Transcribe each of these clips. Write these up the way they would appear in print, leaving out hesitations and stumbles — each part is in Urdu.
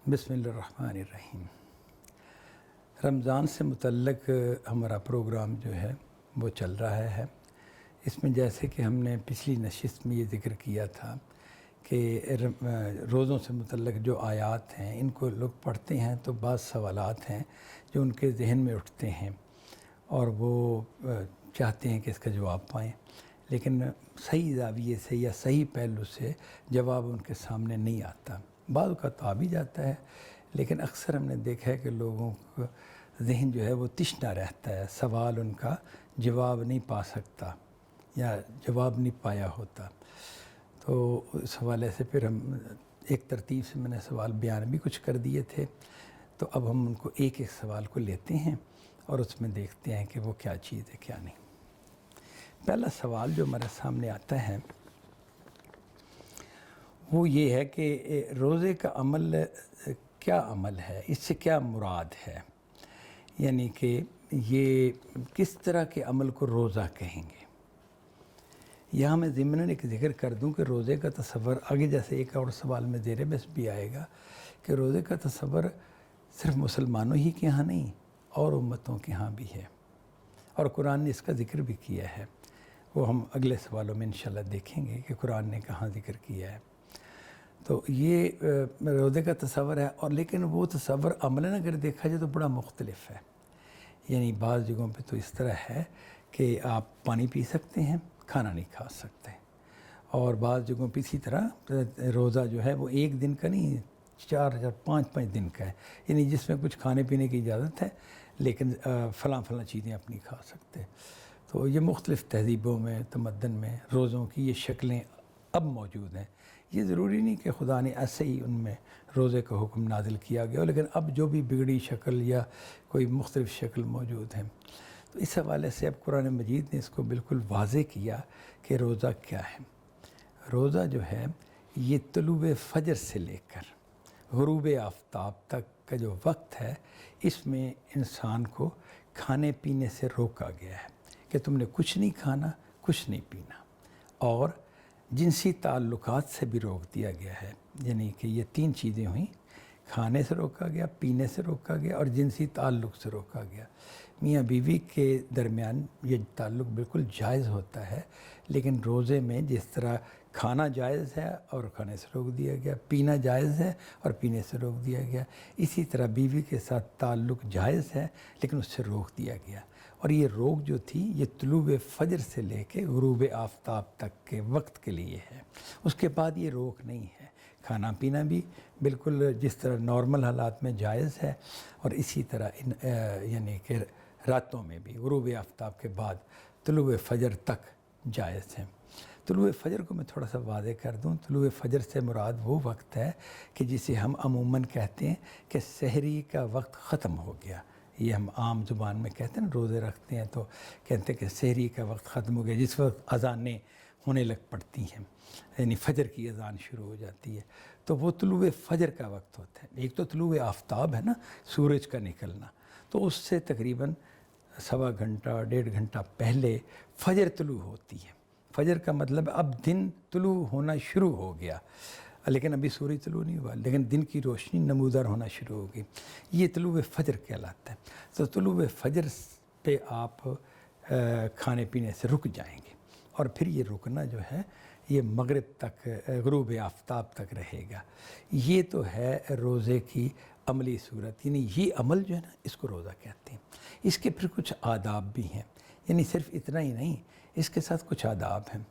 بسم اللہ الرحمن الرحیم۔ رمضان سے متعلق ہمارا پروگرام جو ہے وہ چل رہا ہے۔ اس میں جیسے کہ ہم نے پچھلی نشست میں یہ ذکر کیا تھا کہ روزوں سے متعلق جو آیات ہیں ان کو لوگ پڑھتے ہیں تو بعض سوالات ہیں جو ان کے ذہن میں اٹھتے ہیں اور وہ چاہتے ہیں کہ اس کا جواب پائیں، لیکن صحیح زاویے سے یا صحیح پہلو سے جواب ان کے سامنے نہیں آتا۔ بعض کا تو آ بھی جاتا ہے، لیکن اکثر ہم نے دیکھا ہے کہ لوگوں کا ذہن جو ہے وہ تشنا رہتا ہے، سوال ان کا جواب نہیں پا سکتا یا جواب نہیں پایا ہوتا۔ تو اس حوالے سے پھر ہم ایک ترتیب سے میں نے سوال بیان بھی کچھ کر دیے تھے، تو اب ہم ان کو ایک ایک سوال کو لیتے ہیں اور اس میں دیکھتے ہیں کہ وہ کیا چیز ہے کیا نہیں۔ پہلا سوال جو ہمارے سامنے آتا ہے وہ یہ ہے کہ روزے کا عمل کیا عمل ہے، اس سے کیا مراد ہے، یعنی کہ یہ کس طرح کے عمل کو روزہ کہیں گے۔ یہاں میں ضمناً ایک ذکر کر دوں کہ روزے کا تصور آگے جیسے ایک اور سوال میں زیر بحث بھی آئے گا کہ روزے کا تصور صرف مسلمانوں ہی کے ہاں نہیں اور امتوں کے ہاں بھی ہے، اور قرآن نے اس کا ذکر بھی کیا ہے۔ وہ ہم اگلے سوالوں میں انشاءاللہ دیکھیں گے کہ قرآن نے کہاں ذکر کیا ہے۔ تو یہ روزے کا تصور ہے، اور لیکن وہ تصور عملاً اگر دیکھا جائے تو بڑا مختلف ہے۔ یعنی بعض جگہوں پہ تو اس طرح ہے کہ آپ پانی پی سکتے ہیں، کھانا نہیں کھا سکتے، اور بعض جگہوں پہ اسی طرح روزہ جو ہے وہ ایک دن کا نہیں، 4 یا 5 دن کا ہے، یعنی جس میں کچھ کھانے پینے کی اجازت ہے لیکن فلاں چیزیں آپ نہیں کھا سکتے۔ تو یہ مختلف تہذیبوں میں، تمدن میں روزوں کی یہ شکلیں اب موجود ہیں۔ یہ ضروری نہیں کہ خدا نے ایسے ہی ان میں روزے کا حکم نازل کیا گیا، لیکن اب جو بھی بگڑی شکل یا کوئی مختلف شکل موجود ہیں، تو اس حوالے سے اب قرآن مجید نے اس کو بالکل واضح کیا کہ روزہ کیا ہے۔ روزہ جو ہے یہ طلوع فجر سے لے کر غروب آفتاب تک کا جو وقت ہے، اس میں انسان کو کھانے پینے سے روکا گیا ہے کہ تم نے کچھ نہیں کھانا، کچھ نہیں پینا، اور جنسی تعلقات سے بھی روک دیا گیا ہے۔ یعنی کہ یہ 3 چیزیں ہوئیں، کھانے سے روکا گیا، پینے سے روکا گیا اور جنسی تعلق سے روکا گیا۔ میاں بیوی کے درمیان یہ تعلق بالکل جائز ہوتا ہے، لیکن روزے میں جس طرح کھانا جائز ہے اور کھانے سے روک دیا گیا، پینا جائز ہے اور پینے سے روک دیا گیا، اسی طرح بیوی کے ساتھ تعلق جائز ہے لیکن اس سے روک دیا گیا۔ اور یہ روک جو تھی یہ طلوع فجر سے لے کے غروب آفتاب تک کے وقت کے لیے ہے، اس کے بعد یہ روک نہیں ہے۔ کھانا پینا بھی بالکل جس طرح نارمل حالات میں جائز ہے، اور اسی طرح یعنی کہ راتوں میں بھی غروب آفتاب کے بعد طلوع فجر تک جائز ہے۔ طلوع فجر کو میں تھوڑا سا واضح کر دوں، طلوع فجر سے مراد وہ وقت ہے کہ جسے ہم عموماً کہتے ہیں کہ سحری کا وقت ختم ہو گیا۔ یہ ہم عام زبان میں کہتے ہیں، روزے رکھتے ہیں تو کہتے ہیں کہ سحری کا وقت ختم ہو گیا، جس وقت اذانیں ہونے لگ پڑتی ہیں، یعنی فجر کی اذان شروع ہو جاتی ہے، تو وہ طلوع فجر کا وقت ہوتا ہے۔ ایک تو طلوع آفتاب ہے نا، سورج کا نکلنا، تو اس سے تقریباً 1.25 گھنٹہ 1.5 گھنٹہ پہلے فجر طلوع ہوتی ہے۔ فجر کا مطلب اب دن طلوع ہونا شروع ہو گیا، لیکن ابھی سورج طلوع نہیں ہوا، لیکن دن کی روشنی نمودار ہونا شروع ہو گئی، یہ طلوع فجر کہلاتا ہے۔ تو طلوع فجر پہ آپ کھانے پینے سے رک جائیں گے، اور پھر یہ رکنا جو ہے یہ مغرب تک، غروب آفتاب تک رہے گا۔ یہ تو ہے روزے کی عملی صورت، یعنی یہ عمل جو ہے نا اس کو روزہ کہتے ہیں۔ اس کے پھر کچھ آداب بھی ہیں، یعنی صرف اتنا ہی نہیں، اس کے ساتھ کچھ آداب ہیں۔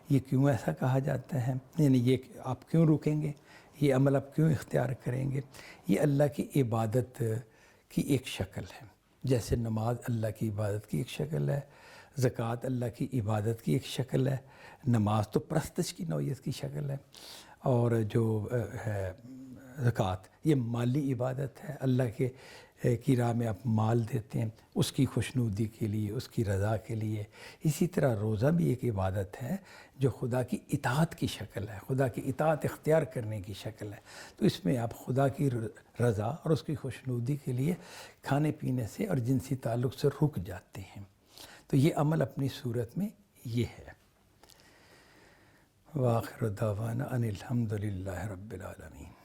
یہ کیوں ایسا کہا جاتا ہے، یعنی یہ آپ کیوں رکیں گے، یہ عمل آپ کیوں اختیار کریں گے؟ یہ اللہ کی عبادت کی ایک شکل ہے، جیسے نماز اللہ کی عبادت کی ایک شکل ہے، زکوٰۃ اللہ کی عبادت کی ایک شکل ہے، نماز تو پرستش کی نوعیت کی شکل ہے، اور جو ہے زکوٰۃ یہ مالی عبادت ہے، اللہ کی راہ میں آپ مال دیتے ہیں اس کی خوشنودی کے لیے، اس کی رضا کے لیے۔ اسی طرح روزہ بھی ایک عبادت ہے جو خدا کی اطاعت کی شکل ہے، خدا کی اطاعت اختیار کرنے کی شکل ہے۔ تو اس میں آپ خدا کی رضا اور اس کی خوشنودی کے لیے کھانے پینے سے اور جنسی تعلق سے رک جاتے ہیں۔ تو یہ عمل اپنی صورت میں یہ ہے۔ وآخر دعوانا ان الحمد للہ رب العالمین۔